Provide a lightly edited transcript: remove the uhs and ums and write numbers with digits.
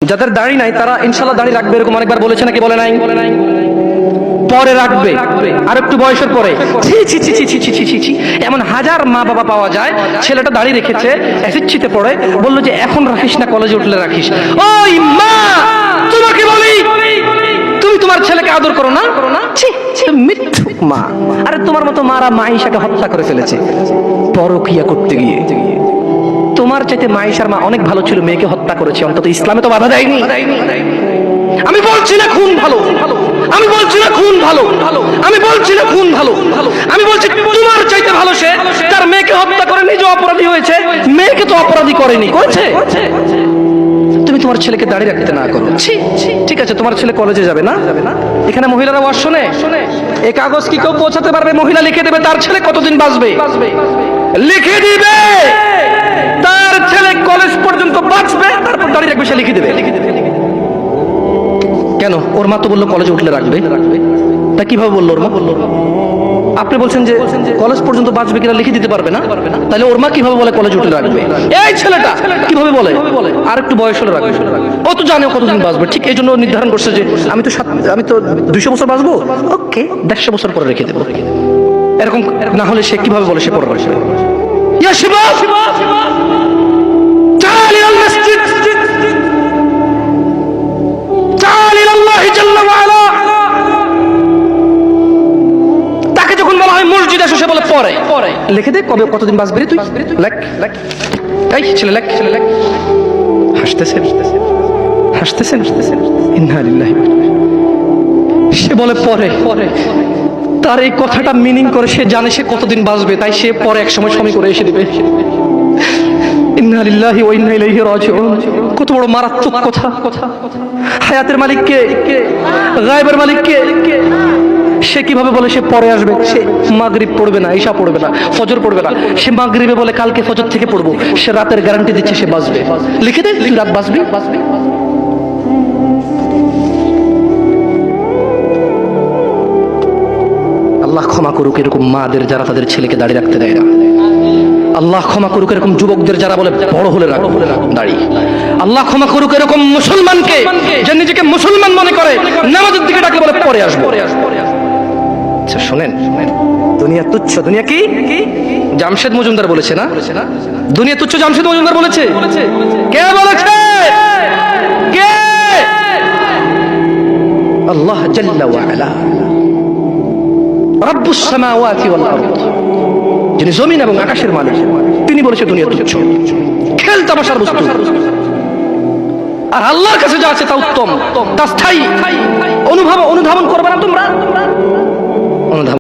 যাদের দাড়ি নাই তারা ইনশাআল্লাহ দাড়ি রাখবে, এরকম অনেকবার বলেছে নাকি বলে নাই? পরে রাখবে, আর একটু বয়সের পরে। ছি ছি ছি ছি ছি ছি ছি ছি ছি। এমন হাজার মা বাবা পাওয়া যায়, ছেলেটা দাড়ি রেখেছে, অ্যাসিড পড়ে, বললো যে এখন রাখিস না, কলেজে উঠলে রাখিস। ওই মা, তোমাকে বলি, তুমি তোমার ছেলেকে আদর করো না? ছি ছি, মিথ্যুক মা। আরে তোমার মতো মারা মাইশাকে হত্যা করে ফেলেছে পরকিয়া করতে গিয়ে। তোমার চাইতে মাইশার মা অনেক ভালো ছিল, মেয়েকে হত্যা করেছে, অন্তত ইসলামে তো বাধা দেয়নি। আমি বলছি না খুন ভালো, আমি বলছি না খুন ভালো, আমি বলছি না খুন ভালো, আমি বলছি তোমার চাইতে ভালো সে তার মেয়েকে হত্যা করে নিজে অপরাধী হয়েছে, মেয়েকে তো অপরাধী করেনি, করেছে? তুমি তোমার ছেলেকে দাঁড়িয়ে রাখতে না করো। ঠিক আছে, তোমার ছেলে কলেজে যাবে না, এখানে মহিলারা ওয়াজ শোনে, এই কাগজ কি কেউ পৌঁছাতে পারবে? মহিলা লিখে দেবে তার ছেলে কতদিন বাঁচবে, লিখে দিবে তার ছেলে কলেজ পর্যন্ত বাঁচবে, তারপর দাঁড়িয়ে রাখবে, সে লিখে দেবে। কেন? ওর মা তো বললো কলেজে উঠলে রাখবে, তা কিভাবে বললো ওর মা? আপনি বলছেন যে কলেজ পর্যন্ত বাঁচবে কিনা লিখে দিতে পারবে না, তাহলে ওর মা কিভাবে বলে কলেজে উঠলে রাখবে? এই ছেলেটা কিভাবে বলে আর একটু বয়স হলে রাখবে? ও তো জানে কতদিন বাঁচবে, ঠিক এই জন্য নির্ধারণ করছে যে আমি তো 200 বছর বাঁচবো, ওকে 150 বছর পরে রেখে দেবো। এরকম না হলে সে কিভাবে বলে সে পরে রাখবে? ইয়া শিবাব, تعال إلى المسجد، تعال إلى الله جل وعلا। তাকে যখন বলা হয় মসজিদে এসে, সে বলে পরে লিখে দে কবে কতদিন বাঁচবি তুই, লেখ। এই ছেলে লেখ, হাসতেছেন হাসতেছেন, ইন্না লিল্লাহি। সে বলে পরে, তার এই কথাটা মিনিং করে সে জানে সে কতদিন বাঁচবে, তাই সে পরে এক সময় করে এসে দিবে। ইন্না লিল্লাহি ওয়া ইন্না ইলাইহি রাজিউন। কত বড় মারাত্মক কথা। হায়াতের মালিক কে? গায়েবের মালিক কে? সে কিভাবে বলে সে পরে আসবে? সে মাগরিব পড়বে না, ঈশা পড়বে না, ফজর পড়বে না, সে মাগরিবে বলে কালকে ফজর থেকে পড়বো, সে রাতের গ্যারান্টি দিচ্ছে সে বাঁচবে। লিখে দে তুই রাত বাঁচবি। আল্লাহ ক্ষমা করুক এরকম মাদের যারা তাদের ছেলেকে দাঁড়িয়ে রাখতে দেয় না। আল্লাহ ক্ষমা করুক এরকম যুবকদের যারা বলে বড় হলে রাখবো দাড়ি। আল্লাহ ক্ষমা করুক এরকম মুসলমানকে যে নিজেকে মুসলমান মনে করে নামাজের দিকে ডাকলে বলে পরে আসবো। আচ্ছা শোনেন, দুনিয়া তুচ্ছ। দুনিয়া কি? জামশেদ মজুমদার বলেছে না, দুনিয়া তুচ্ছ জামশেদ মজুমদার বলেছে। কে বলেছে? কে? আল্লাহ জাল্লা ওয়া আলা, রাব্বুস সামাওয়াতি ওয়াল আরদ, যিনি জমিন এবং আকাশের মালিক, তিনি বলেছে দুনিয়া তুচ্ছ, খেল তামাশার বস্তু। আর আল্লাহর কাছে যা আছে তা উত্তম, তা স্থায়ী। অনুধাবন করবে না তোমরা?